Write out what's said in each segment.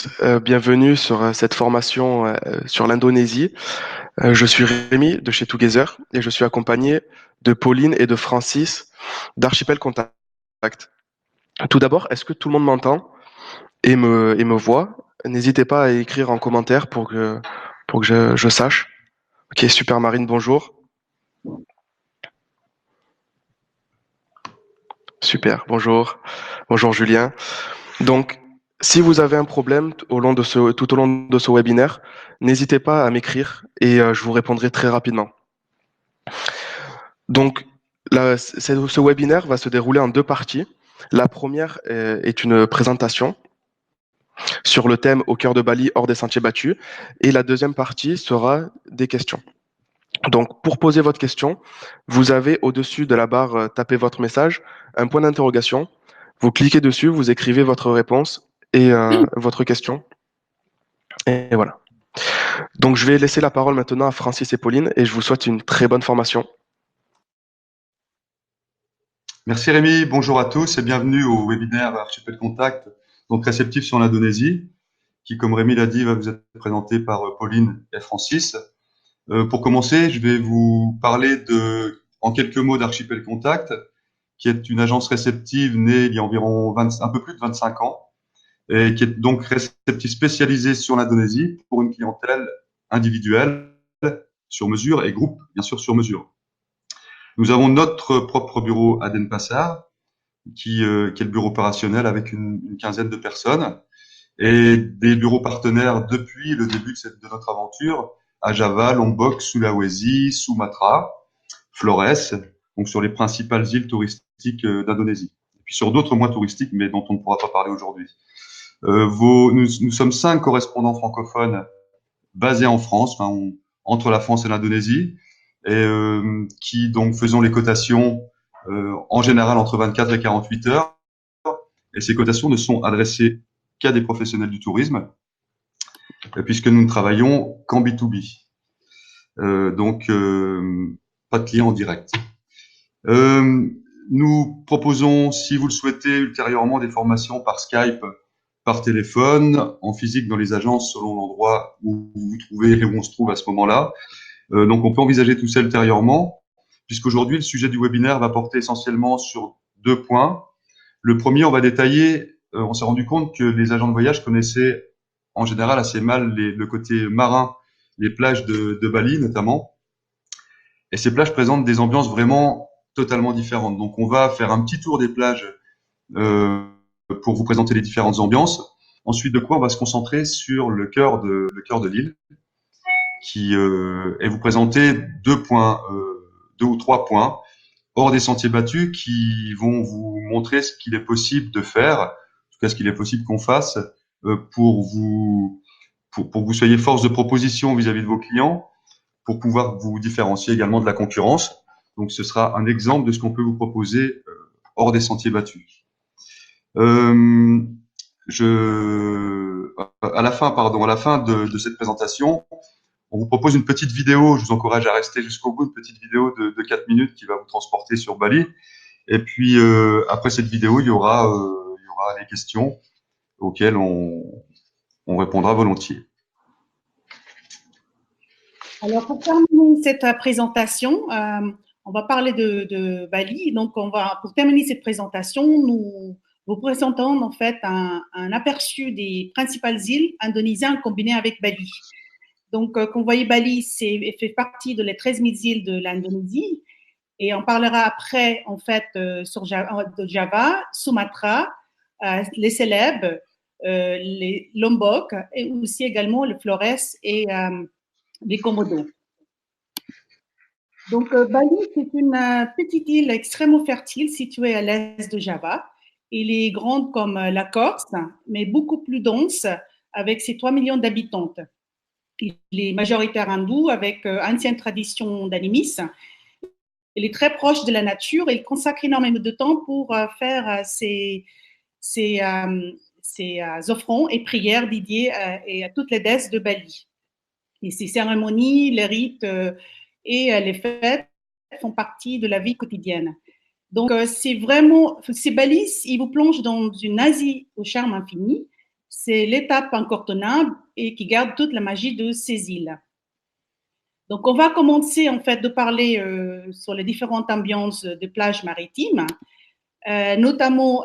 tous, bienvenue sur cette formation sur l'Indonésie. Je suis Rémi de chez Together et je suis accompagné de Pauline et de Francis d'Archipel Contact. Tout d'abord, est-ce que tout le monde m'entend et me voit? N'hésitez pas à écrire en commentaire pour que je sache. Ok, super Marine, bonjour. Super, bonjour. Bonjour Julien. Donc, si vous avez un problème tout au long de ce webinaire, n'hésitez pas à m'écrire et je vous répondrai très rapidement. Donc, ce webinaire va se dérouler en deux parties. La première est une présentation sur le thème Au cœur de Bali, hors des sentiers battus. Et la deuxième partie sera des questions. Donc, pour poser votre question, vous avez au-dessus de la barre Taper votre message un point d'interrogation. Vous cliquez dessus, vous écrivez votre réponse et votre question. Et voilà. Donc, je vais laisser la parole maintenant à Francis et Pauline et je vous souhaite une très bonne formation. Merci Rémi, bonjour à tous et bienvenue au webinaire Archipel Contact, donc réceptif sur l'Indonésie, qui, comme Rémi l'a dit, va vous être présenté par Pauline et Francis. Pour commencer, je vais vous parler en quelques mots d'Archipel Contact, qui est une agence réceptive née il y a environ un peu plus de 25 ans, et qui est donc réceptive spécialisée sur l'Indonésie pour une clientèle individuelle, sur mesure et groupe, bien sûr, sur mesure. Nous avons notre propre bureau à Denpasar, qui est le bureau opérationnel avec une quinzaine de personnes, et des bureaux partenaires depuis le début de notre aventure à Java, Lombok, Sulawesi, Sumatra, Flores, donc sur les principales îles touristiques d'Indonésie. Et puis sur d'autres moins touristiques, mais dont on ne pourra pas parler aujourd'hui. Nous sommes 5 correspondants francophones basés en France, entre la France et l'Indonésie, et qui donc faisons les cotations en général entre 24 et 48 heures. Et ces cotations ne sont adressées qu'à des professionnels du tourisme, puisque nous ne travaillons qu'en B2B. Donc, pas de clients en direct. Nous proposons, si vous le souhaitez, ultérieurement des formations par Skype, par téléphone, en physique dans les agences selon l'endroit où vous vous trouvez et où on se trouve à ce moment-là. Donc, on peut envisager tout ça ultérieurement, puisqu'aujourd'hui, le sujet du webinaire va porter essentiellement sur deux points. Le premier, on va détailler, on s'est rendu compte que les agents de voyage connaissaient en général assez mal le côté marin, les plages de Bali notamment. Et ces plages présentent des ambiances vraiment totalement différentes. Donc on va faire un petit tour des plages pour vous présenter les différentes ambiances. Ensuite de quoi on va se concentrer sur le cœur de l'île, et vous présenter deux ou trois points hors des sentiers battus qui vont vous montrer ce qu'il est possible de faire, en tout cas ce qu'il est possible qu'on fasse pour que vous soyez force de proposition vis-à-vis de vos clients, pour pouvoir vous différencier également de la concurrence. Donc ce sera un exemple de ce qu'on peut vous proposer hors des sentiers battus. À la fin de cette présentation, on vous propose une petite vidéo. Je vous encourage à rester jusqu'au bout, une petite vidéo de 4 minutes qui va vous transporter sur Bali. Et puis après cette vidéo, il y aura les questions auxquelles on répondra volontiers. Alors, pour terminer cette présentation, on va parler de Bali. Donc, pour terminer cette présentation, nous vous présentons en fait un aperçu des principales îles indonésiennes combinées avec Bali. Donc, comme vous voyez, Bali fait partie de les 13 000 îles de l'Indonésie. Et on parlera après, en fait, de Java, Sumatra, les Célèbres, les Lombok et aussi également le Flores et les Komodo. Donc, Bali, c'est une petite île extrêmement fertile située à l'est de Java. Elle est grande comme la Corse, mais beaucoup plus dense avec ses 3 millions d'habitants. Il est majoritaire hindou avec ancienne tradition d'animisme. Il est très proche de la nature et il consacre énormément de temps pour faire ses offrandes et prières dédiées à toutes les déesses de Bali. Et ces cérémonies, les rites et les fêtes font partie de la vie quotidienne. Donc, c'est Bali, il vous plonge dans une Asie au charme infini. c'est l'étape incontournable et qui garde toute la magie de ces îles. Donc, on va commencer en fait de parler sur les différentes ambiances des plages maritimes, notamment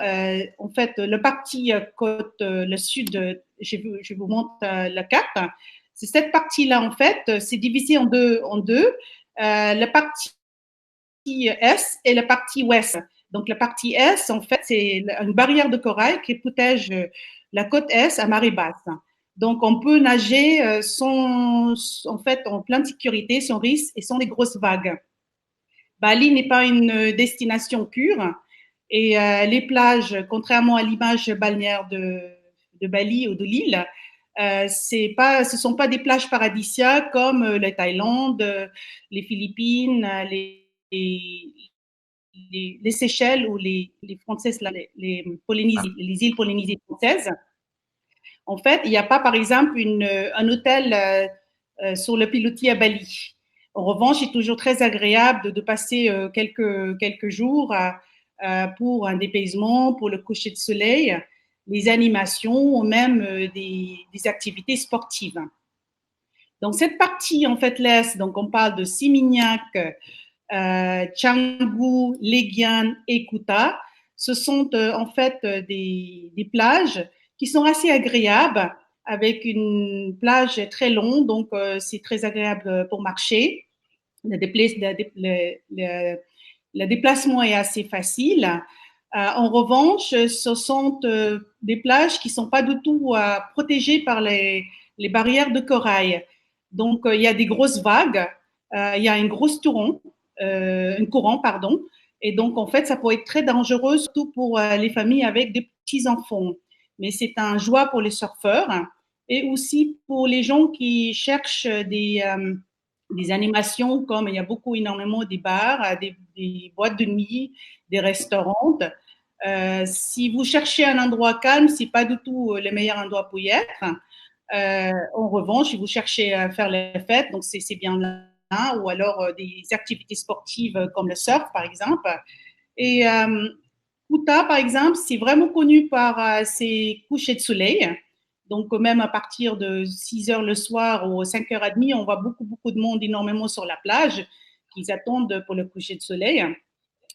en fait le partie côte, le sud. Je vous montre la carte. C'est cette partie-là en fait, c'est divisé en deux. La partie est et la partie ouest. Donc, la partie est, en fait, c'est une barrière de corail qui protège la côte est à marée basse. Donc, on peut nager en fait, en pleine sécurité, sans risque et sans les grosses vagues. Bali n'est pas une destination pure et les plages, contrairement à l'image balnéaire de Bali ou de l'île, ce sont pas des plages paradisiaques comme la Thaïlande, les Philippines, les Seychelles ou les Françaises, les îles Polynésie françaises. En fait, il n'y a pas, par exemple, un hôtel sur le pilotis à Bali. En revanche, c'est toujours très agréable de passer quelques jours pour un dépaysement, pour le coucher de soleil, les animations ou même des activités sportives. Donc, cette partie, en fait, l'Est, donc on parle de Seminyak, Canggu, Legian et Kuta, ce sont en fait des plages qui sont assez agréables, avec une plage très longue, donc c'est très agréable pour marcher. Le déplacement est assez facile. En revanche, ce sont des plages qui ne sont pas du tout protégées par les barrières de corail. Donc, il y a des grosses vagues, il y a un gros courant, pardon. Et donc, en fait, ça peut être très dangereux, surtout pour les familles avec des petits-enfants. Mais c'est un joie pour les surfeurs et aussi pour les gens qui cherchent des animations, comme il y a énormément des bars, des boîtes de nuit, des restaurants. Si vous cherchez un endroit calme, c'est pas du tout le meilleur endroit pour y être. En revanche, si vous cherchez à faire les fêtes, donc c'est bien là, ou alors des activités sportives comme le surf, par exemple. Et Kuta, par exemple, c'est vraiment connu par ses couchers de soleil. Donc, même à partir de 6 heures le soir ou 5h30, on voit beaucoup de monde énormément sur la plage qui attendent pour le coucher de soleil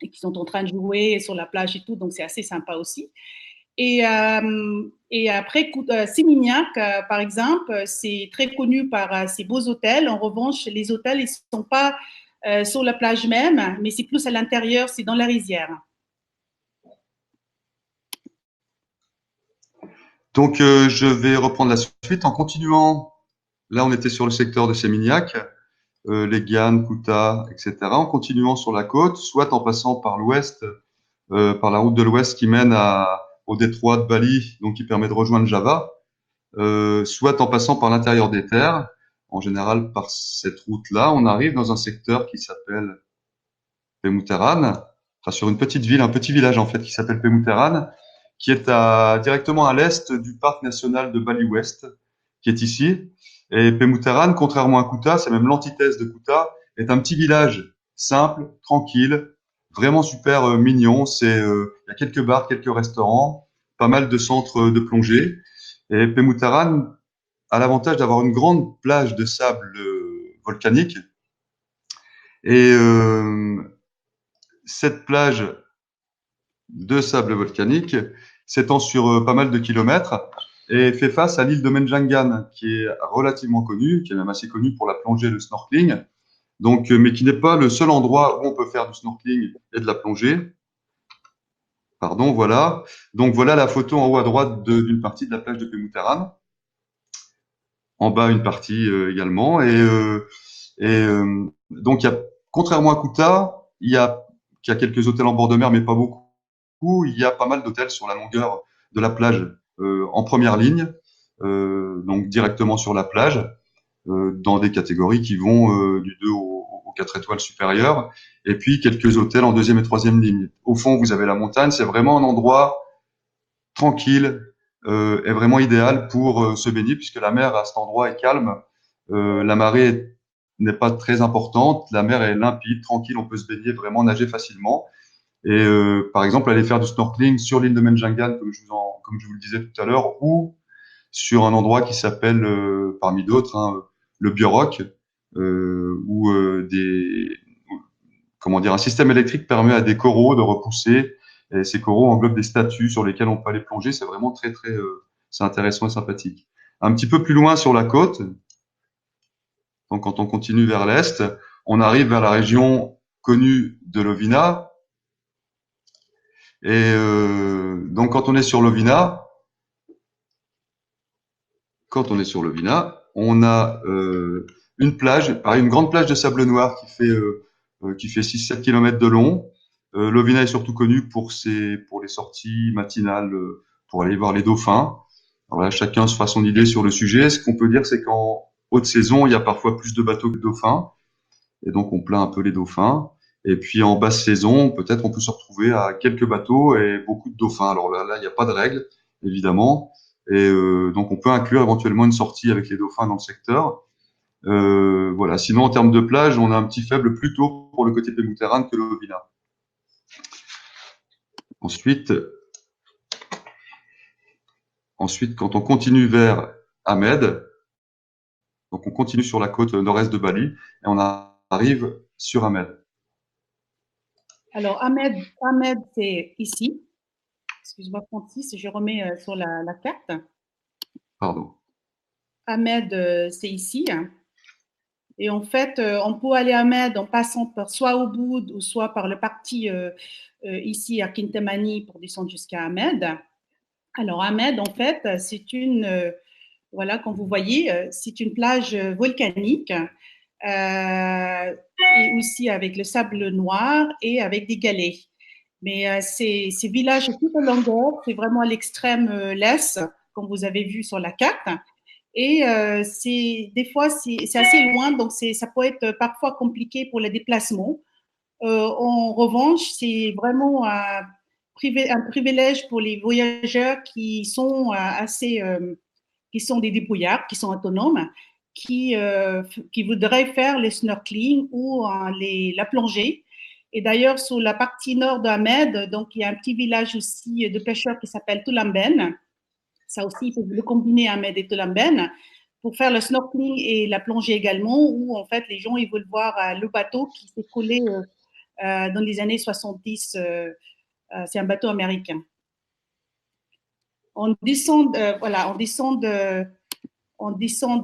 et qui sont en train de jouer sur la plage et tout. Donc, c'est assez sympa aussi. Et après, Seminyak, par exemple, c'est très connu par ses beaux hôtels. En revanche, les hôtels, ils ne sont pas sur la plage même, mais c'est plus à l'intérieur, c'est dans la rizière. Donc, je vais reprendre la suite en continuant. Là, on était sur le secteur de Seminyak, Legian, Kuta, etc. En continuant sur la côte, soit en passant par l'ouest, par la route de l'ouest qui mène au détroit de Bali, donc qui permet de rejoindre Java, soit en passant par l'intérieur des terres. En général, par cette route-là, on arrive dans un secteur qui s'appelle Pemutaran, enfin sur une petite ville, un petit village en fait qui s'appelle Pemutaran, qui est directement à l'est du parc national de Bali Ouest, qui est ici. Et Pemutaran, contrairement à Kuta, c'est même l'antithèse de Kuta, est un petit village simple, tranquille, vraiment super mignon. Il y a quelques bars, quelques restaurants, pas mal de centres de plongée. Et Pemutaran a l'avantage d'avoir une grande plage de sable volcanique. Et cette plage de sable volcanique s'étend sur pas mal de kilomètres et fait face à l'île de Menjangan, qui est relativement connue, qui est même assez connue pour la plongée et le snorkeling, donc, mais qui n'est pas le seul endroit où on peut faire du snorkeling et de la plongée. Pardon, voilà. Donc voilà la photo en haut à droite d'une partie de la plage de Pemutaran. En bas, une partie également. Donc, contrairement à Kuta, il y a quelques hôtels en bord de mer, mais pas beaucoup. Il y a pas mal d'hôtels sur la longueur de la plage en première ligne, donc directement sur la plage, dans des catégories qui vont du 2 aux 4 étoiles supérieures, et puis quelques hôtels en deuxième et troisième ligne. Au fond, vous avez la montagne, c'est vraiment un endroit tranquille et vraiment idéal pour se baigner, puisque la mer à cet endroit est calme, la marée n'est pas très importante, la mer est limpide, tranquille, on peut se baigner, vraiment nager facilement. Et par exemple, aller faire du snorkeling sur l'île de Menjangan, comme je vous le disais tout à l'heure, ou sur un endroit qui s'appelle, parmi d'autres, hein, le Bioroc, où comment dire, un système électrique permet à des coraux de repousser, et ces coraux englobent des statues sur lesquelles on peut aller plonger. C'est vraiment très, très, c'est intéressant et sympathique. Un petit peu plus loin sur la côte, donc quand on continue vers l'est, on arrive vers la région connue de Lovina. Et donc quand on est sur Lovina, on a une plage, pareil, une grande plage de sable noir qui fait 6-7 kilomètres de long. Lovina est surtout connue pour les sorties matinales pour aller voir les dauphins. Alors là, chacun se fera son idée sur le sujet. Ce qu'on peut dire, c'est qu'en haute saison, il y a parfois plus de bateaux que de dauphins, et donc on plaint un peu les dauphins. Et puis en basse saison, peut-être on peut se retrouver à quelques bateaux et beaucoup de dauphins. Alors là, il n'y a pas de règle, évidemment. Et donc on peut inclure éventuellement une sortie avec les dauphins dans le secteur. Voilà. Sinon, en termes de plage, on a un petit faible plutôt pour le côté Pémouterane que le Lovina. Ensuite, quand on continue vers Ahmed, donc on continue sur la côte nord-est de Bali et on arrive sur Ahmed. Alors, Ahmed, c'est ici. Excuse-moi, Francis, je remets sur la carte. Pardon. Ahmed, c'est ici. Et en fait, on peut aller à Ahmed en passant par soit Ubud ou soit par le parti ici à Kintamani pour descendre jusqu'à Ahmed. Alors, Ahmed, en fait, c'est voilà, comme vous voyez, c'est une plage volcanique et aussi avec le sable noir et avec des galets. Mais ces villages tout en longueur, c'est vraiment à l'extrême l'est, comme vous avez vu sur la carte. Et des fois, c'est assez loin, donc ça peut être parfois compliqué pour les déplacements. En revanche, c'est vraiment un privilège pour les voyageurs qui sont qui sont des débrouillards, qui sont autonomes, qui voudraient faire le snorkeling ou la plongée. Et d'ailleurs, sur la partie nord d'Ahmed, donc il y a un petit village aussi de pêcheurs qui s'appelle Tulamben. Ça aussi, il faut le combiner Ahmed et Tulamben pour faire le snorkeling et la plongée également, où en fait les gens ils veulent voir le bateau qui s'est collé dans les années 70. C'est un bateau américain. On descend, voilà, on descend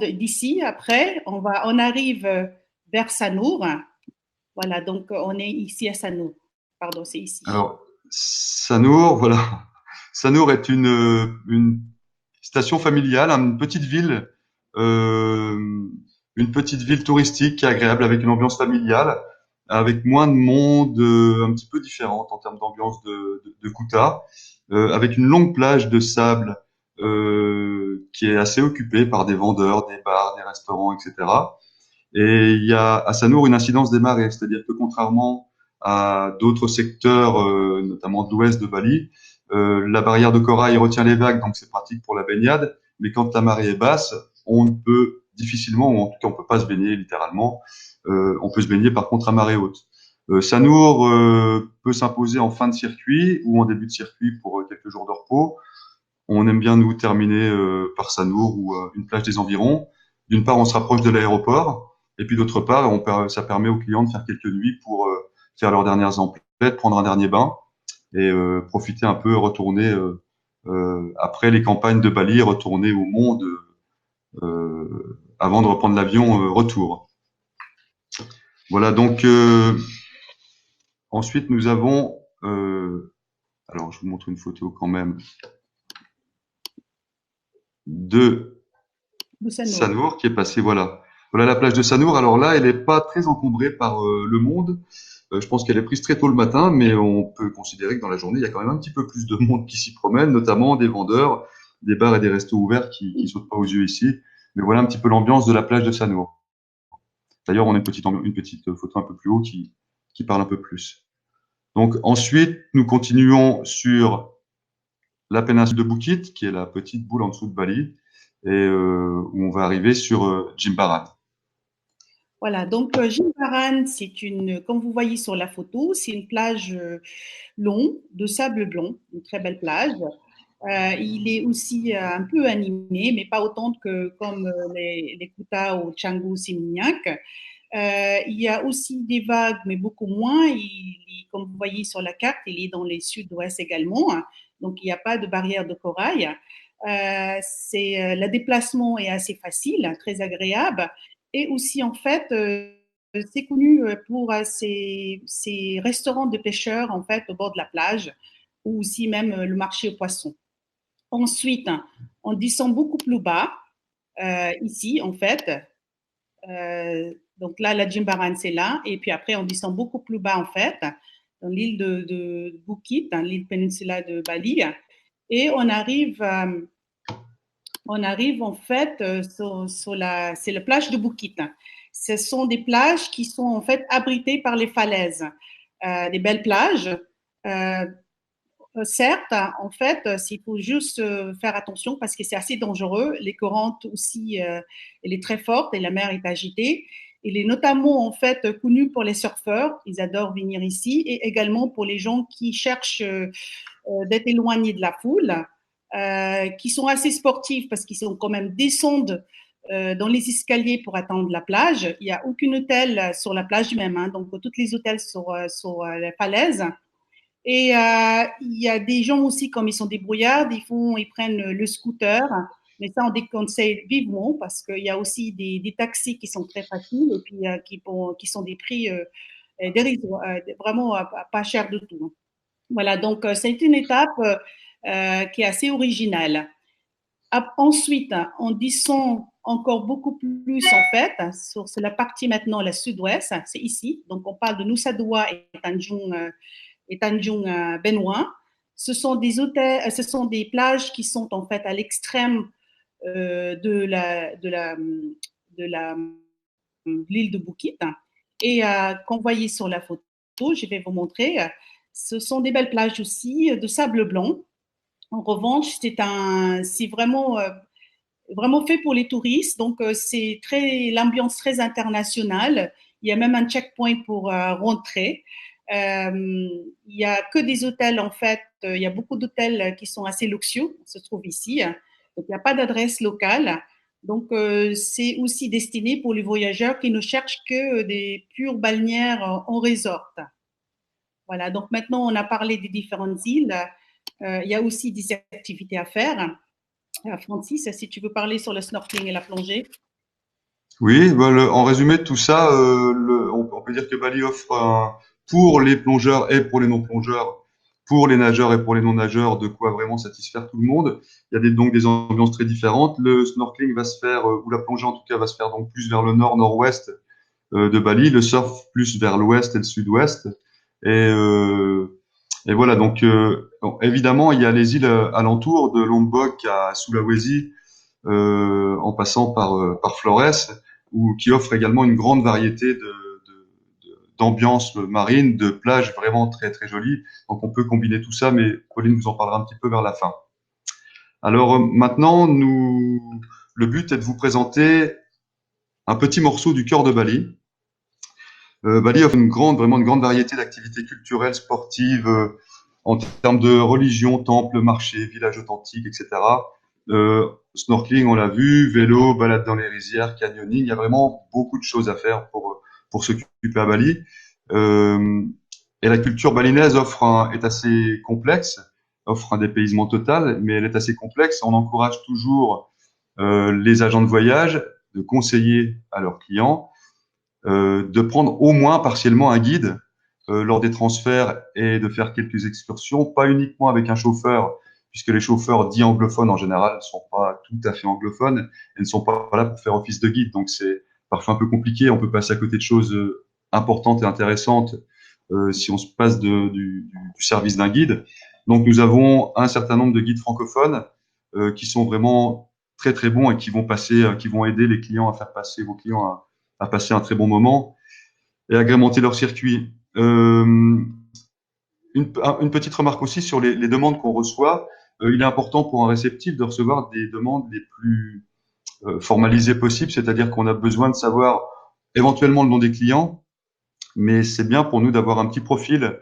d'ici. Après, on arrive vers Sanour. Voilà, donc on est ici à Sanour. Pardon, c'est ici. Alors, Sanour, voilà. Sanour est une station familiale, une petite ville touristique qui est agréable avec une ambiance familiale, avec moins de monde, un petit peu différente en termes d'ambiance de Kuta, avec une longue plage de sable qui est assez occupée par des vendeurs, des bars, des restaurants, etc. Et il y a à Sanour une incidence des marées, c'est-à-dire que contrairement à d'autres secteurs, notamment de l'ouest de Bali, la barrière de corail retient les vagues, donc c'est pratique pour la baignade. Mais quand la marée est basse, on peut difficilement, ou en tout cas on peut pas se baigner littéralement. On peut se baigner par contre à marée haute. Sanour peut s'imposer en fin de circuit ou en début de circuit pour quelques jours de repos. On aime bien nous terminer par Sanour ou une plage des environs. D'une part, on se rapproche de l'aéroport, et puis d'autre part, ça permet aux clients de faire quelques nuits pour faire leurs dernières emplettes, prendre un dernier bain et profiter un peu, retourner après les campagnes de Bali, retourner au monde avant de reprendre l'avion retour. Voilà, donc ensuite nous avons, alors je vous montre une photo quand même de Sanour qui est passé, voilà. Voilà la plage de Sanour. Alors là, elle n'est pas très encombrée par le monde. Je pense qu'elle est prise très tôt le matin, mais on peut considérer que dans la journée, il y a quand même un petit peu plus de monde qui s'y promène, notamment des vendeurs, des bars et des restos ouverts qui sautent pas aux yeux ici. Mais voilà un petit peu l'ambiance de la plage de Sanour. D'ailleurs, on a une petite photo un peu plus haut qui parle un peu plus. Donc ensuite, nous continuons sur la péninsule de Bukit, qui est la petite boule en dessous de Bali, et où on va arriver sur Jimbaran. Voilà, donc Jimbaran, comme vous voyez sur la photo, c'est une plage longue de sable blanc, une très belle plage. Il est aussi un peu animé, mais pas autant que comme les Kuta ou Canggu Seminyak. Il y a aussi des vagues, mais beaucoup moins. Comme vous voyez sur la carte, il est dans les sud-ouest également. Donc, il n'y a pas de barrière de corail. Le déplacement est assez facile, très agréable. Et aussi, en fait, c'est connu pour ces restaurants de pêcheurs, en fait, au bord de la plage, ou aussi même le marché aux poissons. Ensuite, on descend beaucoup plus bas, ici, en fait. Donc là, la Jimbaran, c'est là. Et puis après, on descend beaucoup plus bas, en fait, dans l'île de Bukit, dans l'île péninsulaire de Bali. Et on arrive en fait c'est la plage de Bukit. Ce sont des plages qui sont en fait abritées par les falaises. Des belles plages. Euh, Certes, en fait, il faut juste faire attention parce que c'est assez dangereux. Les courants aussi, elle est très forte et la mer est agitée. Il est notamment en fait connu pour les surfeurs, ils adorent venir ici, et également pour les gens qui cherchent d'être éloignés de la foule, qui sont assez sportifs parce qu'ils sont quand même descendent dans les escaliers pour atteindre la plage. Il n'y a aucun hôtel sur la plage même, hein, donc tous les hôtels sur la falaise. Et il y a des gens aussi, comme ils sont débrouillards, ils prennent le scooter. Mais ça, on déconseille vivement parce qu'il y a aussi des taxis qui sont très faciles et puis qui sont des prix vraiment pas chers du tout. Voilà, donc c'est une étape qui est assez originale. Ensuite, on descend encore beaucoup plus en fait sur la partie maintenant, la sud-ouest, c'est ici. Donc on parle de Nusa Dua et Tanjung Benoît. Ce sont des hôtels, ce sont des plages qui sont en fait à l'extrême de l'île de Bukit. Et qu'on voyait sur la photo, je vais vous montrer, ce sont des belles plages aussi de sable blanc. En revanche, c'est vraiment fait pour les touristes. Donc, c'est l'ambiance très internationale. Il y a même un checkpoint pour rentrer. Il y a que des hôtels, en fait. Il y a beaucoup d'hôtels qui sont assez luxueux, se trouve ici. Donc, il n'y a pas d'adresse locale. Donc, c'est aussi destiné pour les voyageurs qui ne cherchent que des purs balnéaires en resort. Voilà. Donc, maintenant, on a parlé des différentes îles. Il y a aussi des activités à faire. Francis, si tu veux parler sur le snorkeling et la plongée. Oui, bah, en résumé de tout ça, on peut dire que Bali offre pour les plongeurs et pour les non-plongeurs, pour les nageurs et pour les non-nageurs, de quoi vraiment satisfaire tout le monde. Il y a donc des ambiances très différentes. Le snorkeling va se faire, ou la plongée en tout cas, va se faire donc plus vers le nord-nord-ouest de Bali, le surf plus vers l'ouest et le sud-ouest. Et, euh, et voilà, donc évidemment, il y a les îles alentours de Lombok à Sulawesi, en passant par Flores, qui offre également une grande variété d'ambiances marines, de plages vraiment très très jolies. Donc on peut combiner tout ça, mais Pauline vous en parlera un petit peu vers la fin. Alors maintenant, le but est de vous présenter un petit morceau du cœur de Bali. Bali offre vraiment une grande variété d'activités culturelles, sportives, en termes de religion, temples, marchés, villages authentiques, etc. Snorkeling, on l'a vu, vélo, balade dans les rizières, canyoning. Il y a vraiment beaucoup de choses à faire pour s'occuper à Bali. Et la culture balinaise est assez complexe, offre un dépaysement total, mais elle est assez complexe. On encourage toujours les agents de voyage de conseiller à leurs clients de prendre au moins partiellement un guide lors des transferts et de faire quelques excursions, pas uniquement avec un chauffeur, puisque les chauffeurs dits anglophones en général ne sont pas tout à fait anglophones et ne sont pas là pour faire office de guide. Donc c'est parfois un peu compliqué, on peut passer à côté de choses importantes et intéressantes si on se passe du service d'un guide. Donc nous avons un certain nombre de guides francophones qui sont vraiment très très bons et qui vont aider les clients à faire passer vos clients à passer un très bon moment et agrémenter leur circuit. Une petite remarque aussi sur les demandes qu'on reçoit. Il est important pour un réceptif de recevoir des demandes les plus formalisées possibles, c'est-à-dire qu'on a besoin de savoir éventuellement le nom des clients, mais c'est bien pour nous d'avoir un petit profil,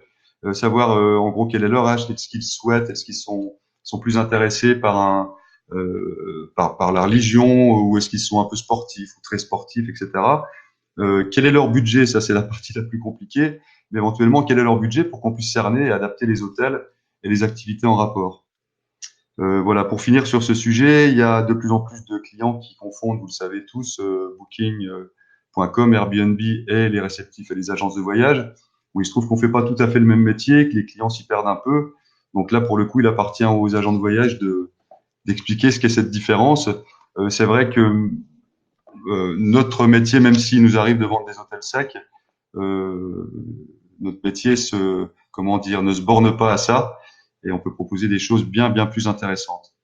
savoir en gros quel est leur âge, ce qu'ils souhaitent, est-ce qu'ils sont sont plus intéressés par la religion, ou est-ce qu'ils sont un peu sportifs ou très sportifs, etc. Quel est leur budget? Ça, c'est la partie la plus compliquée. Mais éventuellement, quel est leur budget pour qu'on puisse cerner et adapter les hôtels et les activités en rapport. Voilà, pour finir sur ce sujet, il y a de plus en plus de clients qui confondent, vous le savez tous, Booking.com, Airbnb et les réceptifs et les agences de voyage, où il se trouve qu'on fait pas tout à fait le même métier, que les clients s'y perdent un peu. Donc là, pour le coup, il appartient aux agents de voyage d'expliquer ce qu'est cette différence. C'est vrai que notre métier, même s'il nous arrive de vendre des hôtels secs, euh, notre métier ne se borne pas à ça, et on peut proposer des choses bien plus intéressantes.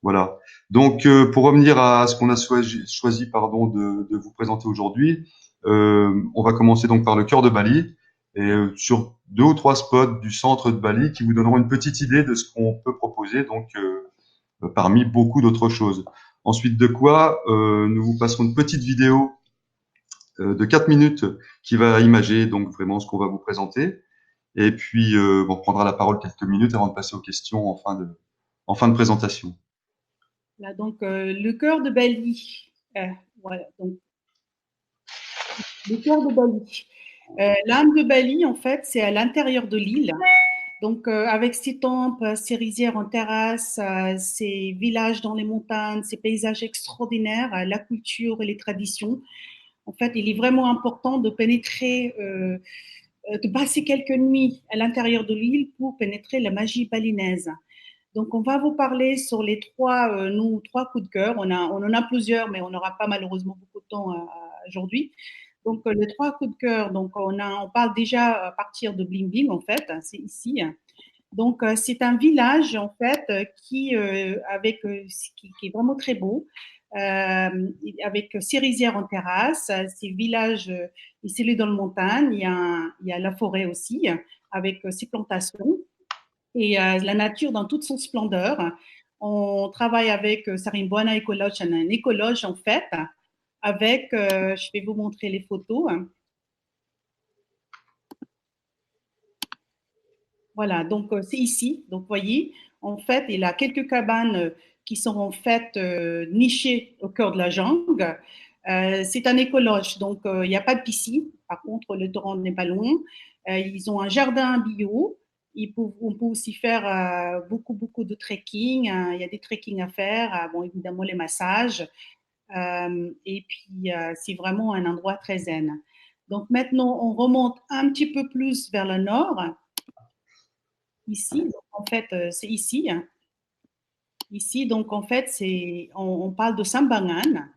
Voilà. Donc, pour revenir à ce qu'on a choisi de vous présenter aujourd'hui, on va commencer donc par le cœur de Bali, et sur 2 ou 3 spots du centre de Bali qui vous donneront une petite idée de ce qu'on peut proposer, donc parmi beaucoup d'autres choses. Ensuite de quoi, nous vous passerons une petite vidéo de 4 minutes qui va imager donc vraiment ce qu'on va vous présenter. Et puis, on reprendra la parole quelques minutes avant de passer aux questions en fin de présentation. Là, donc, le cœur de Bali. Voilà, donc, le cœur de Bali. L'âme de Bali, en fait, c'est à l'intérieur de l'île. Donc, avec ses temples, ses rizières en terrasse, ses villages dans les montagnes, ses paysages extraordinaires, la culture et les traditions. En fait, il est vraiment important de pénétrer, de passer quelques nuits à l'intérieur de l'île pour pénétrer la magie balinaise. Donc, on va vous parler sur les nos 3 coups de cœur. On en a plusieurs, mais on n'aura pas malheureusement beaucoup de temps aujourd'hui. Donc, les 3 coups de cœur, donc on parle déjà à partir de Bling Bling, en fait, c'est ici. Donc, c'est un village, en fait, qui est vraiment très beau, avec ses rizières en terrasse, ces villages isolés dans le montagne. Il y a la forêt aussi, avec ses plantations et la nature dans toute son splendeur. On travaille avec Sarimboana Ecologe, un écologe, en fait, avec, je vais vous montrer les photos. Voilà, donc c'est ici. Donc, vous voyez, en fait, il a quelques cabanes qui sont en fait nichées au cœur de la jungle. C'est un écologe, donc il n'y a pas de piscine. Par contre, le torrent n'est pas loin. Ils ont un jardin bio. On peut aussi faire beaucoup de trekking. Il y a des trekking à faire. Bon, évidemment, les massages. Et puis, c'est vraiment un endroit très zen. Donc, maintenant, on remonte un petit peu plus vers le nord. Ici, donc, en fait, c'est ici. Ici, donc en fait, on parle de Sambangan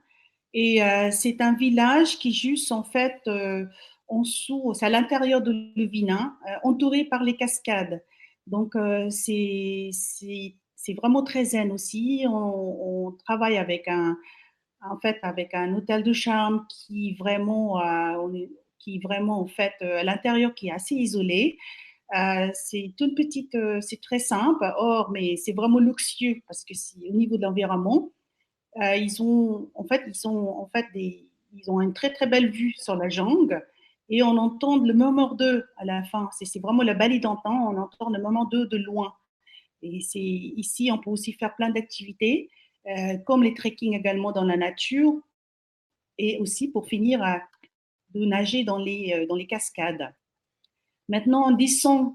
et c'est un village qui est juste en fait en dessous, c'est à l'intérieur de Levina, entouré par les cascades. Donc c'est vraiment très zen aussi. On travaille avec en fait avec un hôtel de charme qui vraiment en fait à l'intérieur qui est assez isolé. C'est toute petite, c'est très simple, mais c'est vraiment luxueux parce que au niveau de l'environnement, ils ont une très très belle vue sur la jungle et on entend le murmure d'eux à la fin. C'est vraiment la Bali d'antan, on entend le murmure d'eux de loin. Et c'est ici, on peut aussi faire plein d'activités, comme les trekking également dans la nature et aussi pour finir de nager dans les cascades. Maintenant, on descend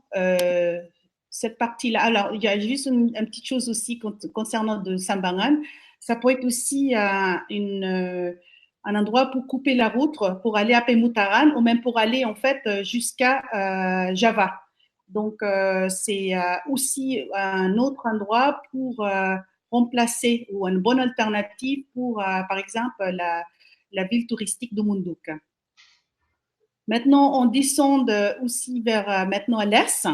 cette partie-là. Alors, il y a juste une petite chose aussi concernant de Sambangan. Ça peut être aussi un endroit pour couper la route, pour aller à Pemutaran ou même pour aller en fait jusqu'à Java. Donc, c'est aussi un autre endroit pour remplacer ou une bonne alternative pour, par exemple, la ville touristique de Munduk. Maintenant, on descend aussi vers maintenant à l'est.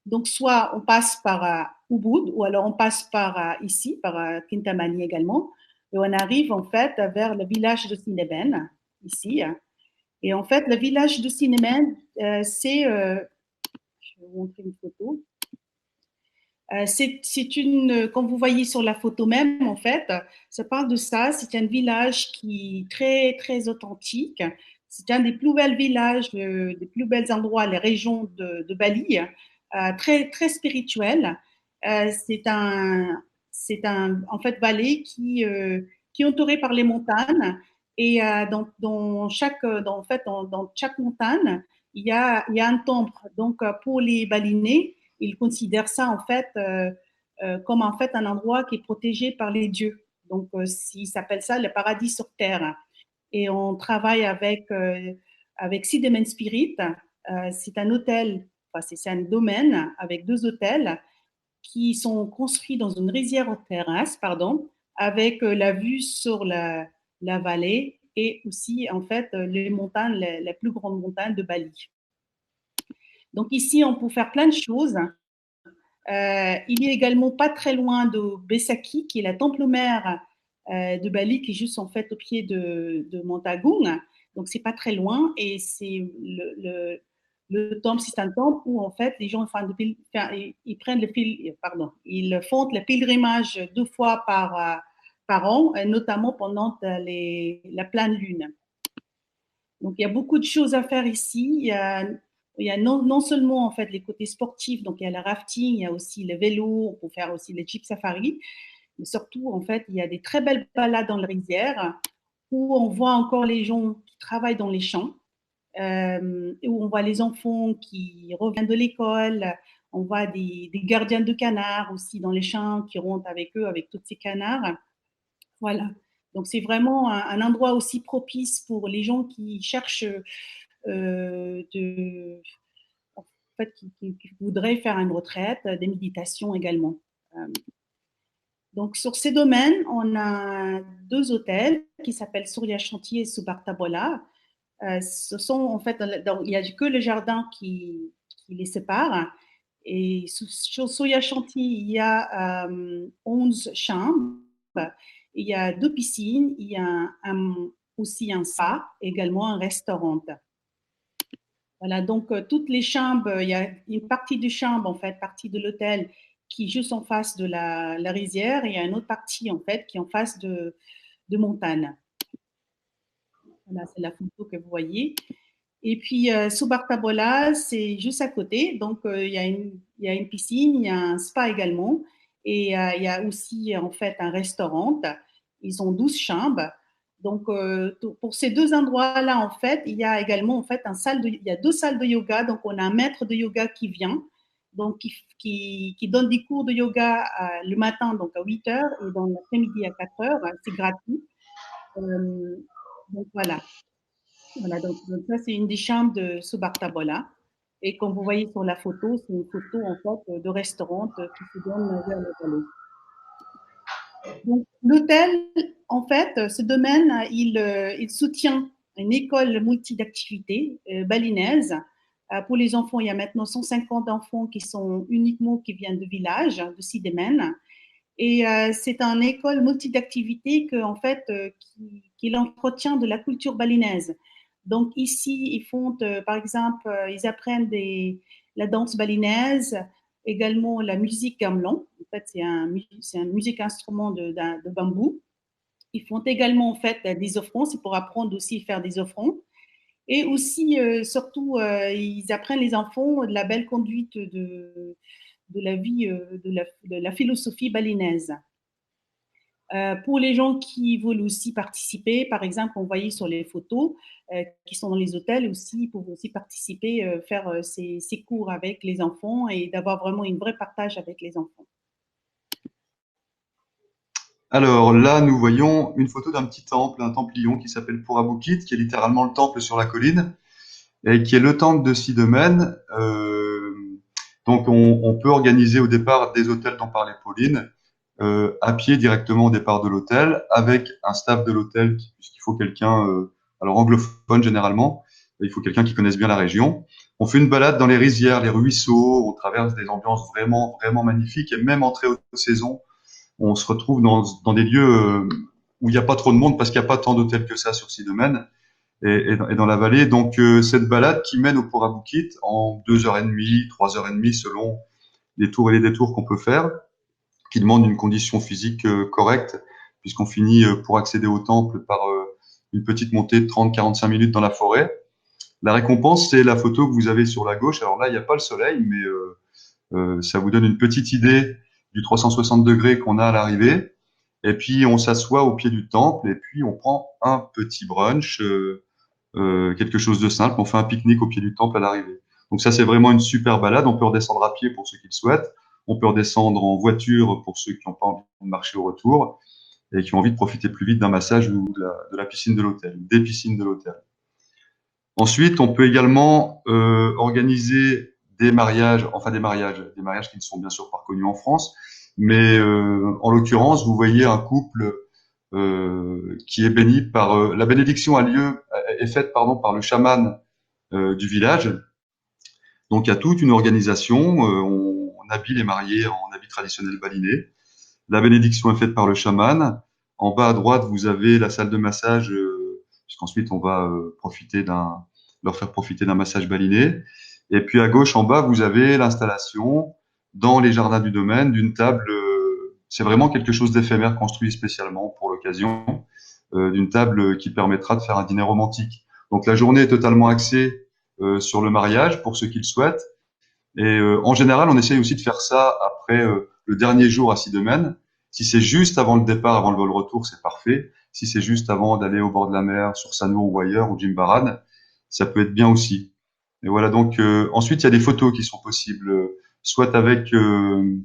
Donc, soit on passe par Ubud, ou alors on passe par ici, par Kintamani également, et on arrive en fait vers le village de Sineben, ici. Et en fait, le village de Sineben, je vais vous montrer une photo. Comme vous voyez sur la photo même, en fait, ça parle de ça. C'est un village qui est très, très authentique. C'est un des plus belles villages, des plus belles endroits, les régions de Bali, très, très spirituel. C'est un en fait vallée qui est entourée par les montagnes et dans chaque montagne il y a un temple. Donc pour les balinais, ils considèrent ça en fait comme en fait un endroit qui est protégé par les dieux. Donc ils s'appellent ça le paradis sur terre. Et on travaille avec Sidemen Spirit. C'est un hôtel, enfin, c'est un domaine avec deux hôtels qui sont construits dans une rizière en terrasse, pardon, avec la vue sur la vallée et aussi en fait les montagnes, les plus grandes montagnes de Bali. Donc ici, on peut faire plein de choses. Il y a également pas très loin de Besaki, qui est la temple mère de Bali, qui est juste en fait au pied de Montagung. Donc c'est pas très loin et c'est le temple, c'est un temple où en fait les gens ils prennent ils font le pèlerinage 2 fois par an, notamment pendant la pleine lune. Donc il y a beaucoup de choses à faire ici. Il y a non seulement en fait les côtés sportifs, donc il y a le rafting, il y a aussi le vélo, on peut faire aussi le jeep safari, mais surtout en fait il y a des très belles balades dans la rizière où on voit encore les gens qui travaillent dans les champs, où on voit les enfants qui reviennent de l'école, on voit des gardiens de canards aussi dans les champs qui rentrent avec eux, avec tous ces canards. Voilà. Donc c'est vraiment un endroit aussi propice pour les gens qui cherchent en fait, qui voudraient faire une retraite, des méditations également. Donc sur ces domaines, on a 2 hôtels qui s'appellent Surya Shanti et Subarta Bola. Ce sont en fait, il n'y a que le jardin qui les sépare. Et sur Surya Shanti, il y a 11 chambres, il y a 2 piscines, il y a aussi un spa, également un restaurant. Voilà, donc toutes les chambres, il y a une partie du chambre, en fait, partie de l'hôtel qui est juste en face de la rizière, et il y a une autre partie, en fait, qui est en face de montagne. Voilà, c'est la photo que vous voyez. Et puis, Subartabola, c'est juste à côté. Donc, il y a une piscine, il y a un spa également. Et il y a aussi, en fait, un restaurant. Ils ont 12 chambres. Donc, pour ces 2 endroits-là, en fait, il y a également, en fait, il y a 2 salles de yoga. Donc, on a un maître de yoga qui vient, donc qui donne des cours de yoga le matin, donc à 8 heures, et dans l'après-midi à 4 heures. C'est gratuit. Donc, voilà. Voilà, donc ça, c'est une des chambres de Subartabola. Et comme vous voyez sur la photo, c'est une photo en fait de restaurant qui se donne vers le vallée. Donc l'hôtel, en fait, ce domaine, il soutient une école multidactivités balinaise. Pour les enfants, il y a maintenant 150 enfants qui viennent de villages, de Sidemen. Et c'est une école multidactivités en fait, qui l'entretient de la culture balinaise. Donc ici, ils font, par exemple, ils apprennent la danse balinaise, également la musique gamelan. En fait, c'est un musique instrument de bambou. Ils font également en fait des offrandes, c'est pour apprendre aussi à faire des offrandes. Et aussi, surtout, ils apprennent les enfants de la belle conduite de la vie, de la philosophie balinaise. Pour les gens qui veulent aussi participer, par exemple, on voyait sur les photos qui sont dans les hôtels aussi, ils peuvent aussi participer, faire ces cours avec les enfants et d'avoir vraiment un vrai partage avec les enfants. Alors là, nous voyons une photo d'un petit temple, un templion qui s'appelle Pura Bukit, qui est littéralement le temple sur la colline, et qui est le temple de Sidemen. Donc on peut organiser au départ des hôtels dont parlait Pauline, à pied directement au départ de l'hôtel, avec un staff de l'hôtel, puisqu'il faut quelqu'un, alors anglophone généralement, il faut quelqu'un qui connaisse bien la région. On fait une balade dans les rizières, les ruisseaux, on traverse des ambiances vraiment, vraiment magnifiques, et même en très haute saison, on se retrouve dans des lieux où il n'y a pas trop de monde, parce qu'il n'y a pas tant d'hôtels que ça sur Sidemen et dans la vallée. Donc cette balade qui mène au Pura Bukit en 2h30, 3h30 selon les tours et les détours qu'on peut faire, qui demande une condition physique correcte, puisqu'on finit pour accéder au temple par une petite montée de 30-45 minutes dans la forêt. La récompense, c'est la photo que vous avez sur la gauche. Alors là, il n'y a pas le soleil, mais ça vous donne une petite idée du 360 degrés qu'on a à l'arrivée. Et puis on s'assoit au pied du temple et puis on prend un petit brunch, quelque chose de simple. On fait un pique-nique au pied du temple à l'arrivée. Donc ça, c'est vraiment une super balade. On peut redescendre à pied pour ceux qui le souhaitent. On peut redescendre en voiture pour ceux qui n'ont pas envie de marcher au retour et qui ont envie de profiter plus vite d'un massage ou de la piscine de l'hôtel, des piscines de l'hôtel. Ensuite, on peut également organiser des mariages qui ne sont bien sûr pas reconnus en France, mais en l'occurrence, vous voyez un couple qui est béni par la bénédiction est faite par le chaman du village. Donc il y a toute une organisation, on habille les mariés en habit traditionnel balinais. La bénédiction est faite par le chaman. En bas à droite, vous avez la salle de massage, puisqu'ensuite on va leur faire profiter d'un massage baliné. Et puis à gauche, en bas, vous avez l'installation dans les jardins du domaine d'une table. C'est vraiment quelque chose d'éphémère construit spécialement pour l'occasion, d'une table qui permettra de faire un dîner romantique. Donc la journée est totalement axée sur le mariage pour ceux qui le souhaitent. Et en général, on essaye aussi de faire ça après le dernier jour à Sidemène. Si c'est juste avant le départ, avant le vol retour, c'est parfait. Si c'est juste avant d'aller au bord de la mer, sur Sanur ou ailleurs, ou Jimbaran, ça peut être bien aussi. Et voilà, donc ensuite, il y a des photos qui sont possibles, soit avec le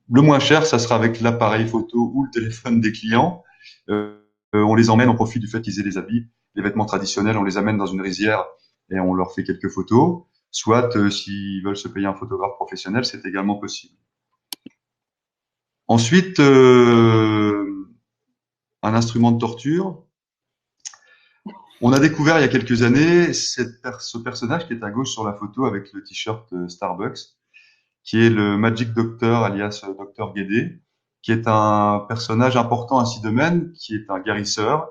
moins cher, ça sera avec l'appareil photo ou le téléphone des clients. On les emmène, on profite du fait qu'ils aient les habits, les vêtements traditionnels, on les amène dans une rizière et on leur fait quelques photos. Soit, s'ils veulent se payer un photographe professionnel, c'est également possible. Ensuite, un instrument de torture. On a découvert il y a quelques années ce personnage qui est à gauche sur la photo avec le t-shirt Starbucks, qui est le Magic Doctor, alias Docteur Guédé, qui est un personnage important à Sidemène, qui est un guérisseur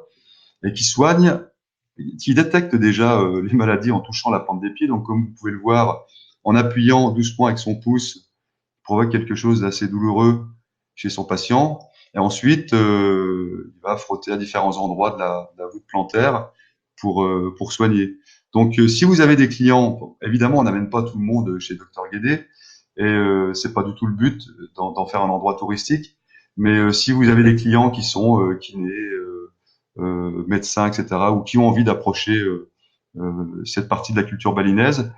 et qui détecte déjà les maladies en touchant la plante des pieds. Donc, comme vous pouvez le voir, en appuyant doucement avec son pouce, il provoque quelque chose d'assez douloureux chez son patient. Et ensuite, il va frotter à différents endroits de la voûte plantaire pour soigner. Donc, si vous avez des clients, évidemment, on n'amène pas tout le monde chez Docteur Guédé, et c'est pas du tout le but d'en faire un endroit touristique. Mais si vous avez des clients qui sont kinés, médecins, etc., ou qui ont envie d'approcher cette partie de la culture balinaise,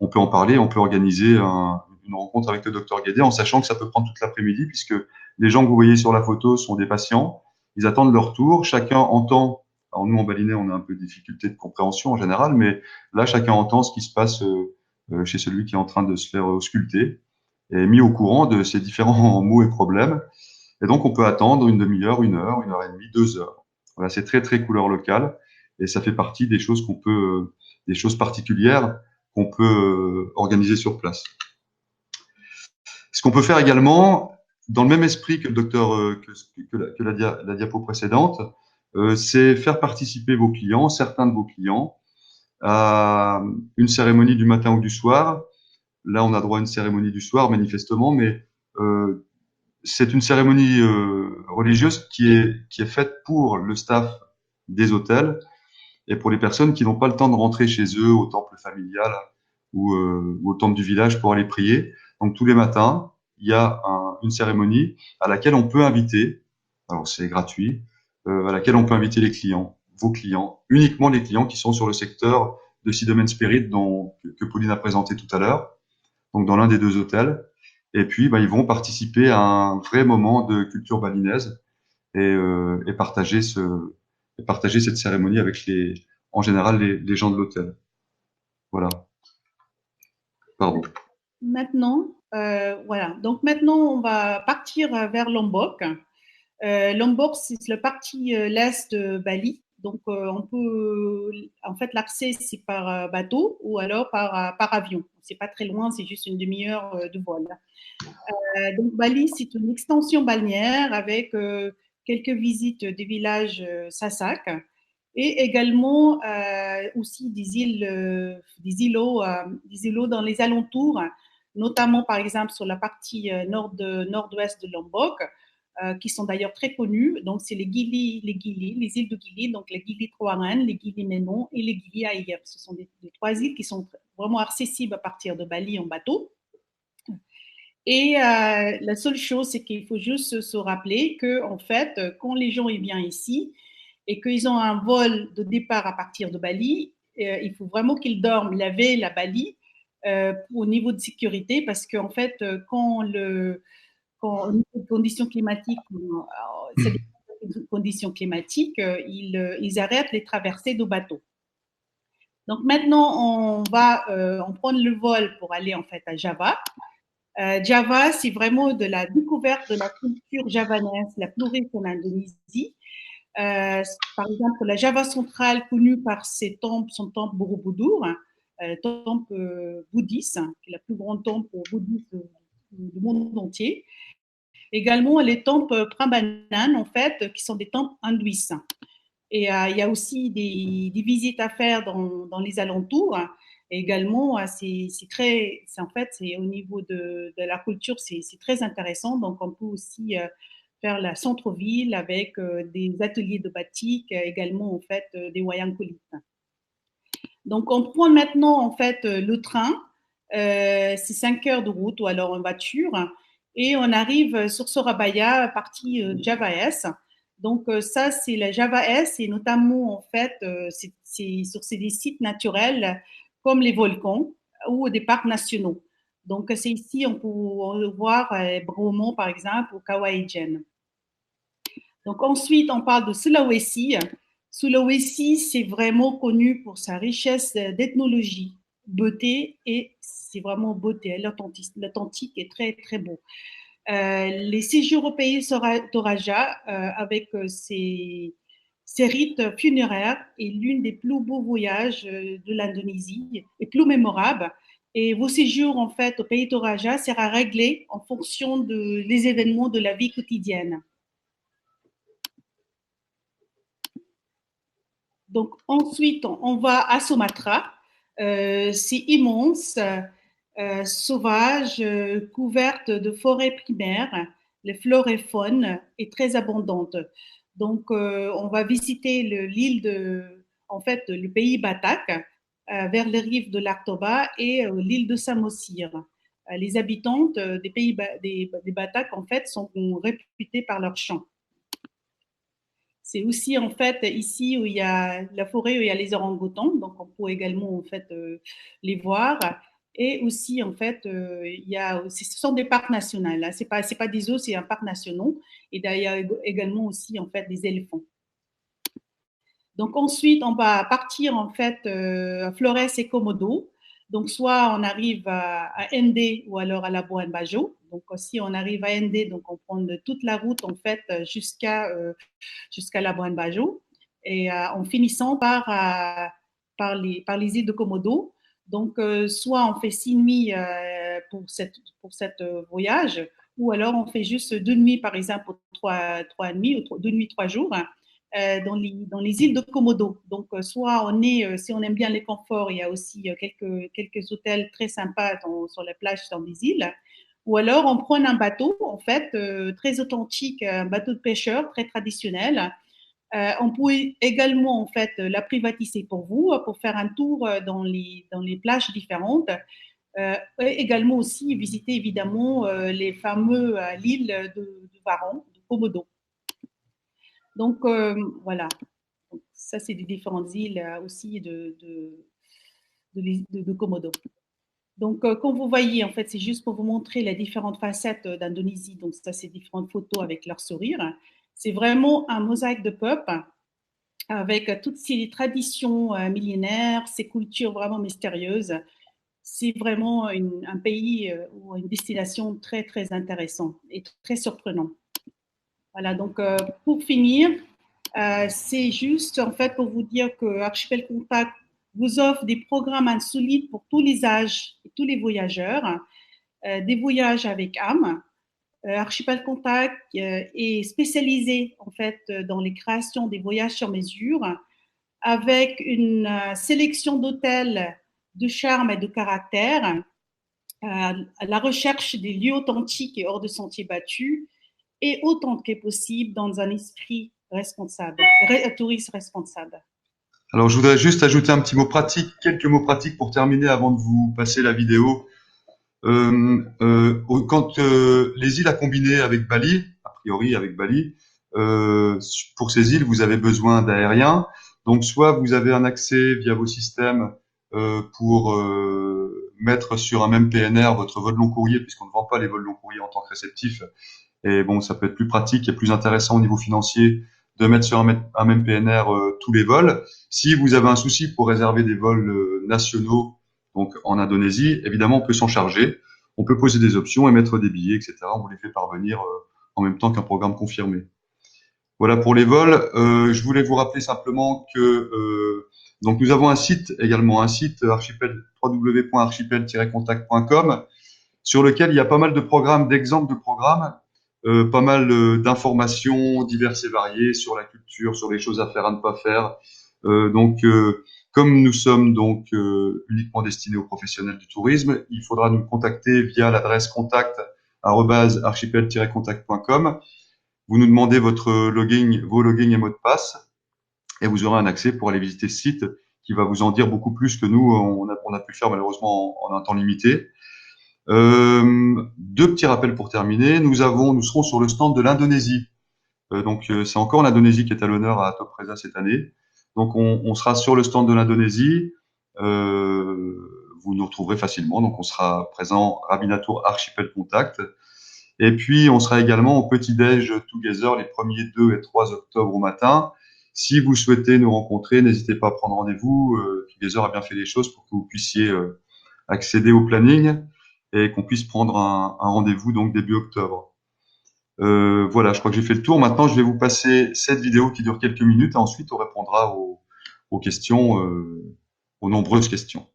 on peut en parler, on peut organiser une rencontre avec le docteur Guédé en sachant que ça peut prendre toute l'après-midi puisque les gens que vous voyez sur la photo sont des patients, ils attendent leur tour, chacun entend, alors nous en balinais on a un peu de difficulté de compréhension en général, mais là chacun entend ce qui se passe chez celui qui est en train de se faire ausculter et est mis au courant de ses différents maux et problèmes. Et donc on peut attendre une demi-heure, une heure et demie, 2 heures. Voilà, c'est très très couleur locale et ça fait partie des choses des choses particulières qu'on peut organiser sur place. Ce qu'on peut faire également, dans le même esprit que le docteur, que la diapo précédente, c'est faire participer vos clients, certains de vos clients, à une cérémonie du matin ou du soir. Là, on a droit à une cérémonie du soir, manifestement, mais c'est une cérémonie religieuse qui est faite pour le staff des hôtels et pour les personnes qui n'ont pas le temps de rentrer chez eux au temple familial ou au temple du village pour aller prier. Donc tous les matins, il y a une cérémonie à laquelle on peut inviter, alors c'est gratuit, à laquelle on peut inviter les clients, vos clients, uniquement les clients qui sont sur le secteur de Sidemène Spirit que Pauline a présenté tout à l'heure, donc dans l'un des deux hôtels. Et puis, ils vont participer à un vrai moment de culture balinaise et partager cette cérémonie avec en général, les gens de l'hôtel. Voilà. Pardon. Maintenant, voilà. Donc maintenant, on va partir vers Lombok. Lombok, c'est le partie l'est de Bali. Donc, en fait, l'accès, c'est par bateau ou alors par avion. C'est pas très loin, c'est juste une demi-heure de vol. Donc, Bali, c'est une extension balnéaire avec quelques visites des villages Sasak et également aussi des îlots dans les alentours, notamment par exemple sur la partie nord-ouest de Lombok, qui sont d'ailleurs très connus. Donc, c'est les Gili, les îles de Gili, donc les Gili Troaran, les Gili Menon et les Gili Aïr. Ce sont des trois îles qui sont vraiment accessibles à partir de Bali en bateau. Et la seule chose, c'est qu'il faut juste se rappeler que, en fait, quand les gens ils viennent ici et qu'ils ont un vol de départ à partir de Bali, il faut vraiment qu'ils dorment la veille à Bali au niveau de sécurité, parce qu'en fait, quand au niveau des conditions climatiques, ça dépend des conditions climatiques, ils arrêtent les traversées de bateaux. Donc maintenant, on prend le vol pour aller en fait à Java. Java, c'est vraiment de la découverte de la culture javanaise la plus riche en Indonésie. Par exemple, la Java centrale, connue par son temple Borobudur, temple bouddhiste, qui est le plus grand temple bouddhiste du monde entier. Également, les temples Prambanan, en fait, qui sont des temples hindouistes. Et il y a aussi des visites à faire dans les alentours. Et également, en fait, c'est au niveau de la culture, c'est très intéressant. Donc, on peut aussi faire la centre-ville avec des ateliers de batik, également, en fait, des wayang kulit. Donc, on prend maintenant, en fait, le train. C'est 5 heures de route ou alors en voiture. Et on arrive sur Surabaya, partie Java S. Donc, ça, c'est la Java S et notamment, en fait, c'est sur des sites naturels comme les volcans ou des parcs nationaux. Donc, c'est ici, on peut voir Bromo, par exemple, ou Kawaijen. Donc, ensuite, on parle de Sulawesi. Sulawesi, c'est vraiment connu pour sa richesse d'ethnologie, beauté, et c'est vraiment beauté. L'authentique est très, très beau. Les séjours au pays Toraja, avec ses rites funéraires, est l'une des plus beaux voyages de l'Indonésie et plus mémorables. Et vos séjours, en fait, au pays Toraja sera réglé en fonction des événements de la vie quotidienne. Donc, ensuite, on va à Sumatra. C'est immense, sauvage, couverte de forêts primaires. Les flore et faune est très abondante. Donc, on va visiter en fait, le pays Batak, vers les rives de l'Artoba et l'île de Samosir. Les habitantes des Batak, en fait, sont réputées par leur chant. C'est aussi en fait ici où il y a la forêt où il y a les orang-outans, donc on peut également en fait les voir. Et aussi en fait ce sont des parcs nationaux. Là, c'est pas des zoos, c'est un parc national. Et d'ailleurs également aussi en fait des éléphants. Donc ensuite on va partir en fait à Flores et Komodo. Donc soit on arrive à Ndé ou alors à Labuan Bajo. Donc si on arrive à Ndé, donc on prend toute la route en fait jusqu'à Labuan Bajo, et en finissant par les îles de Komodo. Donc, soit on fait 6 nuits pour cette voyage, ou alors on fait juste 2 nuits, par exemple, 3 nuits, ou 2 nuits, 3 jours, dans les îles de Komodo. Donc, soit si on aime bien les conforts, il y a aussi quelques hôtels très sympas sur la plage dans les îles. Ou alors, on prend un bateau, en fait, très authentique, un bateau de pêcheur très traditionnel. On peut également, en fait, la privatiser pour vous, pour faire un tour dans les plages différentes. Et également aussi visiter, évidemment, les fameux l'île de Varon, de Komodo. Donc, voilà. Donc, ça, c'est des différentes îles aussi de Komodo. Donc, comme vous voyez, en fait, c'est juste pour vous montrer les différentes facettes d'Indonésie. Donc, ça, c'est différentes photos avec leur sourire. C'est vraiment un mosaïque de peuple avec toutes ces traditions millénaires, ces cultures vraiment mystérieuses. C'est vraiment un pays ou une destination très, très intéressante et très surprenant. Voilà, donc pour finir, c'est juste en fait pour vous dire que Archipel Contact vous offre des programmes insolites pour tous les âges et tous les voyageurs, des voyages avec âme. Archipel Contact est spécialisé en fait dans les créations des voyages sur mesure, avec une sélection d'hôtels de charme et de caractère, à la recherche des lieux authentiques et hors de sentiers battus, et autant que possible dans un esprit responsable, touriste responsable. Alors, je voudrais juste ajouter un petit mot pratique, quelques mots pratiques pour terminer avant de vous passer la vidéo. Quand les îles à combiner avec Bali, a priori avec Bali, pour ces îles, vous avez besoin d'aérien. Donc, soit vous avez un accès via vos systèmes pour mettre sur un même PNR votre vol long courrier, puisqu'on ne vend pas les vols long courrier en tant que réceptif. Et bon, ça peut être plus pratique et plus intéressant au niveau financier de mettre sur un même PNR tous les vols. Si vous avez un souci pour réserver des vols nationaux, donc en Indonésie, évidemment, on peut s'en charger. On peut poser des options, émettre des billets, etc. On vous les fait parvenir en même temps qu'un programme confirmé. Voilà pour les vols. Je voulais vous rappeler simplement que donc nous avons un site également, un site archipel www.archipel-contact.com sur lequel il y a pas mal de programmes, d'exemples de programmes, pas mal d'informations diverses et variées sur la culture, sur les choses à faire, à ne pas faire. Comme nous sommes donc uniquement destinés aux professionnels du tourisme, il faudra nous contacter via l'adresse contact@archipel-contact.com. Vous nous demandez vos logins et mots de passe, et vous aurez un accès pour aller visiter ce site qui va vous en dire beaucoup plus que nous, on a pu faire malheureusement en un temps limité. Deux petits rappels pour terminer. Nous serons sur le stand de l'Indonésie. C'est encore l'Indonésie qui est à l'honneur à Top Presa cette année. Donc, on sera sur le stand de l'Indonésie. Vous nous retrouverez facilement. Donc, on sera présent Rabinatour Archipel Contact. Et puis, on sera également au petit-déj Together les 1er, 2 et 3 octobre au matin. Si vous souhaitez nous rencontrer, n'hésitez pas à prendre rendez-vous. Together a bien fait les choses pour que vous puissiez accéder au planning et qu'on puisse prendre un rendez-vous donc début octobre. Voilà, je crois que j'ai fait le tour. Maintenant, je vais vous passer cette vidéo qui dure quelques minutes. Et ensuite, on répondra aux questions, aux nombreuses questions.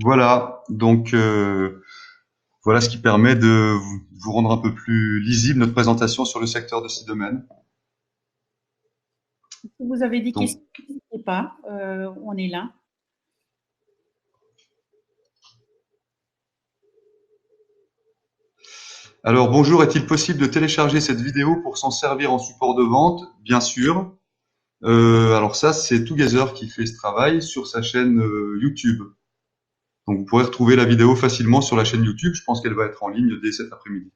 Voilà, donc voilà ce qui permet de vous rendre un peu plus lisible notre présentation sur le secteur de ces domaines. Si vous avez des Donc, questions, n'hésitez pas, on est là. alors bonjour, est-il possible de télécharger cette vidéo pour s'en servir en support de vente? Bien sûr. Alors ça, c'est Together qui fait ce travail sur sa chaîne YouTube. Donc vous pourrez retrouver la vidéo facilement sur la chaîne YouTube. Je pense qu'elle va être en ligne dès cet après-midi.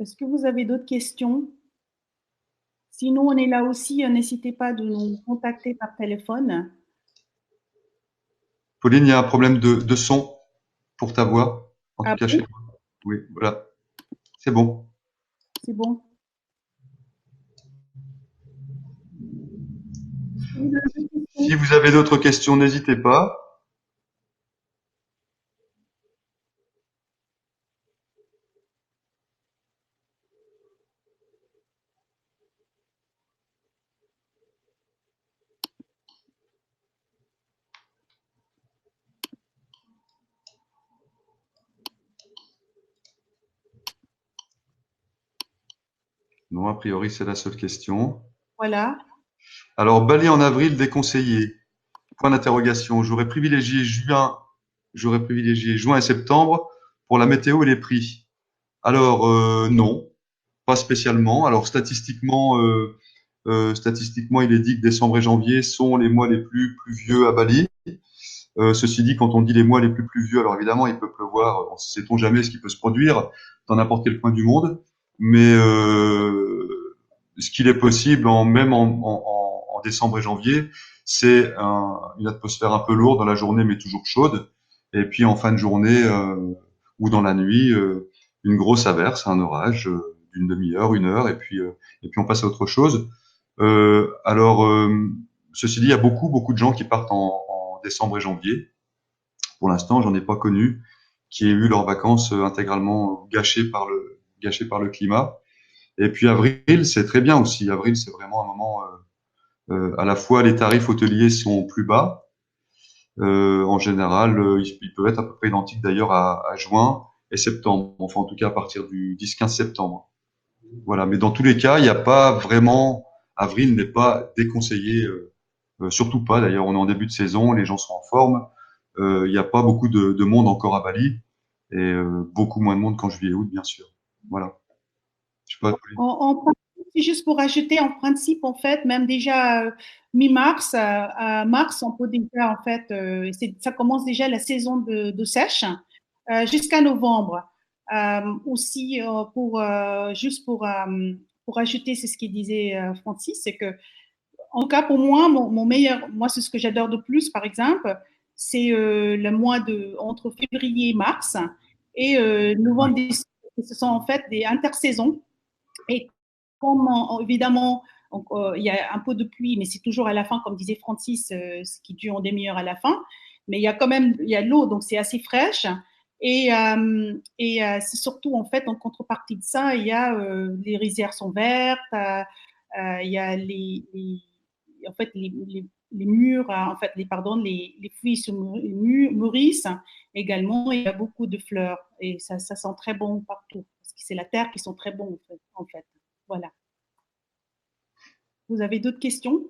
Est-ce que vous avez d'autres questions? Sinon, on est là aussi. N'hésitez pas de nous contacter par téléphone. Pauline, il y a un problème de son pour ta voix, en tout Ah cas chez bon? moi. Oui, voilà, c'est bon. C'est bon. Si vous avez d'autres questions, n'hésitez pas. Non, a priori, c'est la seule question. Voilà. Alors, Bali en avril déconseillé. Point d'interrogation. J'aurais privilégié juin et septembre pour la météo et les prix. Alors, non, pas spécialement. Alors, statistiquement, il est dit que décembre et janvier sont les mois les plus pluvieux à Bali. Ceci dit, quand on dit les mois les plus pluvieux, alors évidemment, il peut pleuvoir, on ne sait-on jamais ce qui peut se produire dans n'importe quel coin du monde, mais ce qu'il est possible, même en décembre et janvier, c'est une atmosphère un peu lourde dans la journée, mais toujours chaude, et puis en fin de journée ou dans la nuit, une grosse averse, un orage d'une demi-heure, une heure, et puis on passe à autre chose. Alors, ceci dit, il y a beaucoup de gens qui partent en décembre et janvier. Pour l'instant, j'en ai pas connu qui aient eu leurs vacances intégralement gâchées par le climat. Et puis avril, c'est très bien aussi. Avril, c'est vraiment un moment. À la fois, les tarifs hôteliers sont plus bas. En général, ils peuvent être à peu près identiques d'ailleurs à juin et septembre. Enfin, en tout cas, à partir du 10-15 septembre. Voilà. Mais dans tous les cas, il n'y a pas vraiment. Avril n'est pas déconseillé. Surtout pas. D'ailleurs, on est en début de saison, les gens sont en forme. Il n'y a pas beaucoup de monde encore à Bali et beaucoup moins de monde qu'en juillet et août, bien sûr. Voilà. Je sais pas. C'est juste pour ajouter, en principe, en fait, même déjà mi-mars, à mars, on peut déjà, en fait, ça commence déjà la saison de sèche jusqu'à novembre. Aussi, juste pour ajouter, c'est ce qu'il disait Francis, c'est que, en tout cas, pour moi, mon meilleur, moi, c'est ce que j'adore de plus, par exemple, c'est le mois entre février et mars et novembre, décembre. Ce sont en fait des intersaisons et comme évidemment, il y a un peu de pluie, mais c'est toujours à la fin, comme disait Francis, ce qui dure en demi-heure à la fin. Mais il y a quand même il y a l'eau, donc c'est assez fraîche. C'est surtout, en fait, en contrepartie de ça, il y a les rizières sont vertes, il y a en fait, les murs, en fait, les fruits se mûrissent également. Il y a beaucoup de fleurs et ça sent très bon partout. Parce que c'est la terre qui sent très bon, en fait. Voilà. Vous avez d'autres questions?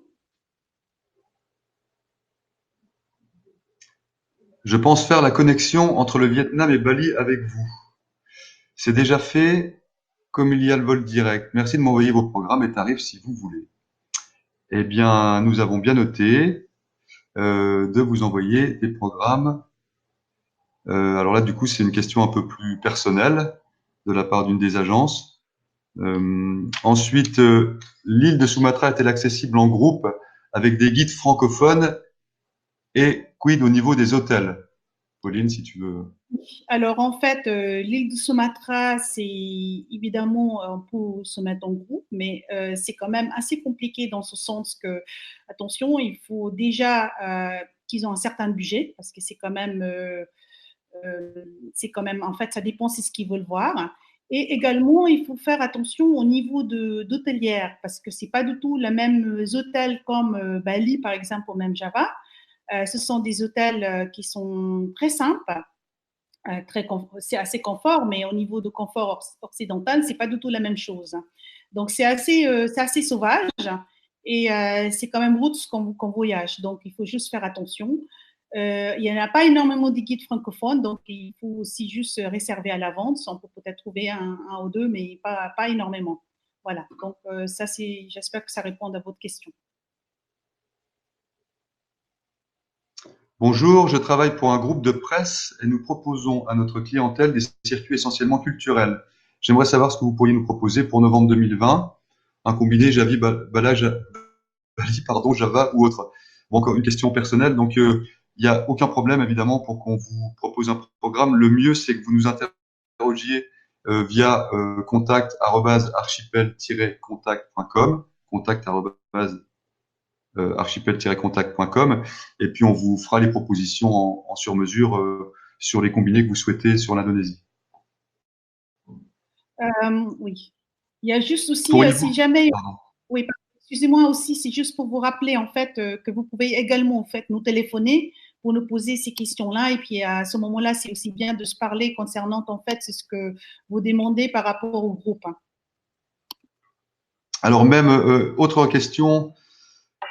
Je pense faire la connexion entre le Vietnam et Bali avec vous. C'est déjà fait comme il y a le vol direct. Merci de m'envoyer vos programmes et tarifs si vous voulez. Eh bien, nous avons bien noté de vous envoyer des programmes. Alors là, du coup, c'est une question un peu plus personnelle de la part d'une des agences. Ensuite, l'île de Sumatra est-elle accessible en groupe avec des guides francophones et quid au niveau des hôtels? Pauline, si tu veux. Alors, en fait, l'île de Sumatra, c'est évidemment, on peut se mettre en groupe, mais c'est quand même assez compliqué dans ce sens que, attention, il faut déjà qu'ils ont un certain budget, parce que c'est quand même c'est quand même, en fait, ça dépend c'est ce qu'ils veulent voir. Et également, il faut faire attention au niveau d'hôtelière, parce que c'est pas du tout les mêmes hôtels comme Bali, par exemple, ou même Java. Ce sont des hôtels qui sont très simples, c'est assez confort, mais au niveau de confort occidental, c'est pas du tout la même chose. Donc c'est assez sauvage et c'est quand même route qu'on voyage. Donc il faut juste faire attention. Il n'y en a pas énormément de guides francophones, donc il faut aussi juste réserver à l'avance. On peut peut-être trouver un ou deux, mais pas énormément. Voilà. Donc ça c'est, j'espère que ça répond à votre question. Bonjour, je travaille pour un groupe de presse et nous proposons à notre clientèle des circuits essentiellement culturels. J'aimerais savoir ce que vous pourriez nous proposer pour novembre 2020, un combiné Javi, Bali, pardon, Java ou autre. Bon, encore une question personnelle, donc il n'y a aucun problème évidemment pour qu'on vous propose un programme. Le mieux, c'est que vous nous interrogiez via contact@archipel-contact.com, contact@archipel-contact.com, et puis on vous fera les propositions en sur-mesure sur les combinés que vous souhaitez sur l'Indonésie. Oui. Il y a juste aussi, Pourriez-vous si jamais, Pardon. oui, excusez-moi aussi, c'est juste pour vous rappeler en fait que vous pouvez également en fait nous téléphoner pour nous poser ces questions-là. Et puis à ce moment-là, c'est aussi bien de se parler concernant en fait c'est ce que vous demandez par rapport au groupe. Alors même autre question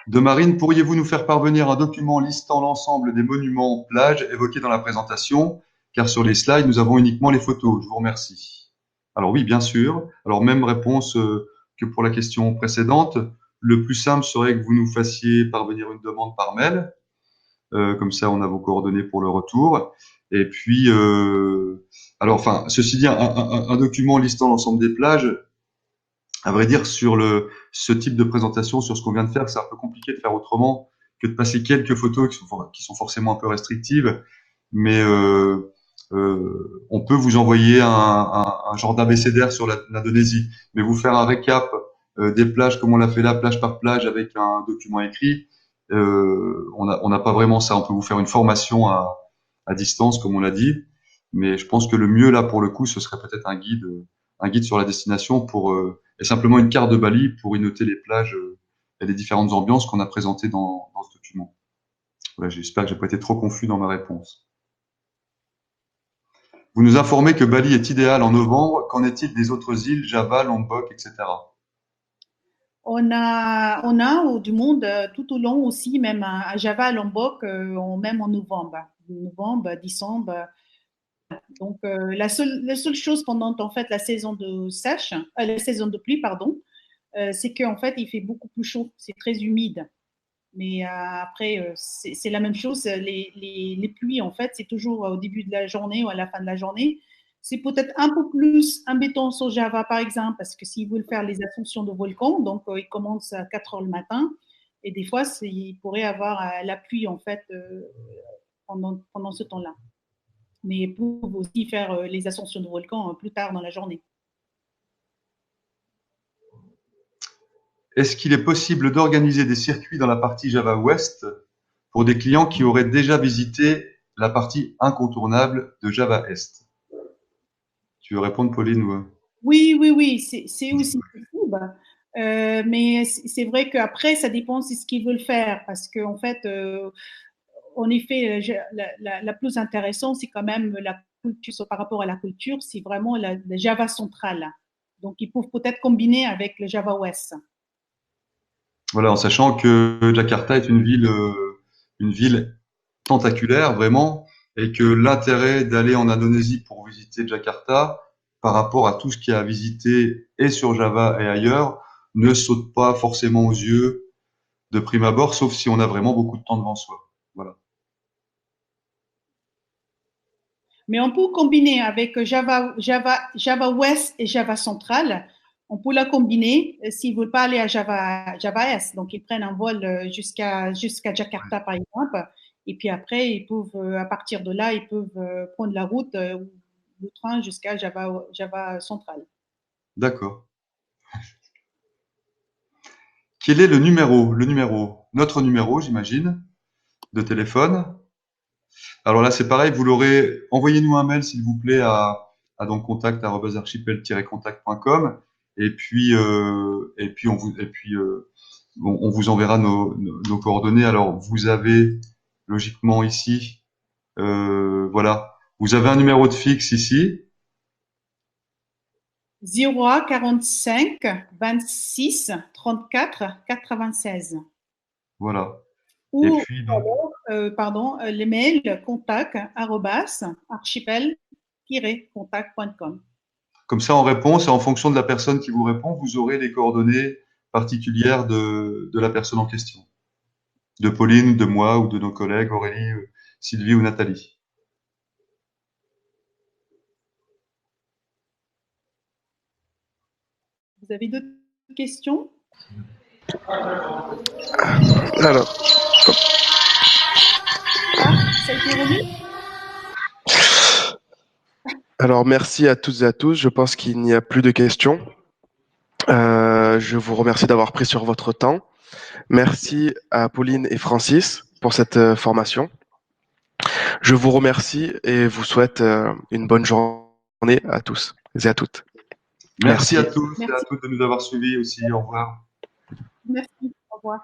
de Marine, pourriez-vous nous faire parvenir un document listant l'ensemble des monuments plages évoqués dans la présentation, car sur les slides nous avons uniquement les photos. Je vous remercie. Alors oui, bien sûr. Alors même réponse que pour la question précédente. Le plus simple serait que vous nous fassiez parvenir une demande par mail. Comme ça, on a vos coordonnées pour le retour. Et puis, alors, enfin, ceci dit, un document listant l'ensemble des plages, à vrai dire, sur ce type de présentation, sur ce qu'on vient de faire, c'est un peu compliqué de faire autrement que de passer quelques photos qui sont forcément un peu restrictives. Mais on peut vous envoyer un genre d'abécédaire sur l'Indonésie, mais vous faire un récap des plages comme on l'a fait là, plage par plage, avec un document écrit. On n'a pas vraiment ça. On peut vous faire une formation à distance, comme on l'a dit, mais je pense que le mieux là pour le coup, ce serait peut-être un guide sur la destination et simplement une carte de Bali pour y noter les plages et les différentes ambiances qu'on a présentées dans ce document. Voilà, j'espère que j'ai pas été trop confus dans ma réponse. Vous nous informez que Bali est idéal en novembre. Qu'en est-il des autres îles, Java, Lombok, etc. On a du monde tout au long aussi, même à Java, à Lombok, même en novembre, décembre. Donc la seule chose pendant en fait la saison de la saison de pluie, pardon, c'est qu'en fait il fait beaucoup plus chaud, c'est très humide. Mais après c'est la même chose. Les pluies en fait c'est toujours au début de la journée ou à la fin de la journée. C'est peut-être un peu plus embêtant sur Java par exemple parce que s'ils veulent faire les ascensions de volcans, donc ils commencent à 4 heures le matin et des fois ils pourraient avoir la pluie en fait pendant ce temps-là, mais pour aussi faire les ascensions de volcans plus tard dans la journée. Est-ce qu'il est possible d'organiser des circuits dans la partie Java Ouest pour des clients qui auraient déjà visité la partie incontournable de Java Est? Tu veux répondre, Pauline ou... Oui, c'est aussi possible. Mais c'est vrai qu'après, ça dépend de ce qu'ils veulent faire. Parce qu'en fait, en effet, la plus intéressante, c'est quand même la culture, par rapport à la culture, c'est vraiment la Java centrale. Donc, ils peuvent peut-être combiner avec le Java Ouest. Voilà, en sachant que Jakarta est une ville tentaculaire, vraiment, et que l'intérêt d'aller en Indonésie pour visiter Jakarta, par rapport à tout ce qu'il y a à visiter et sur Java et ailleurs, ne saute pas forcément aux yeux de prime abord, sauf si on a vraiment beaucoup de temps devant soi. Voilà. Mais on peut combiner avec Java West et Java Central. On peut la combiner s'ils ne veulent pas aller à Java Est. Donc, ils prennent un vol jusqu'à Jakarta, par exemple. Et puis après, ils peuvent, à partir de là, ils peuvent prendre la route ou le train jusqu'à Java Central. D'accord. Quel est le numéro? Notre numéro, j'imagine, de téléphone. Alors là, c'est pareil, vous l'aurez. Envoyez-nous un mail, s'il vous plaît, à donc contact@archipel-contact.com et puis on vous enverra nos coordonnées. Alors, vous avez logiquement ici, voilà, vous avez un numéro de fixe ici. 01 45 26 34 96. Voilà. Et Ou puis donc, les mails contact@archipel-contact.com. comme ça, en réponse et en fonction de la personne qui vous répond, vous aurez les coordonnées particulières de la personne en question, de Pauline, de moi ou de nos collègues Aurélie, Sylvie ou Nathalie. Vous avez d'autres questions? Alors, Ça a été remis? alors, merci à toutes et à tous. Je pense qu'il n'y a plus de questions. Je vous remercie d'avoir pris sur votre temps. Merci à Pauline et Francis pour cette formation. Je vous remercie et vous souhaite une bonne journée à tous et à toutes. Merci à Merci. tous et à toutes de nous avoir suivis aussi. Au revoir. Merci. Au revoir.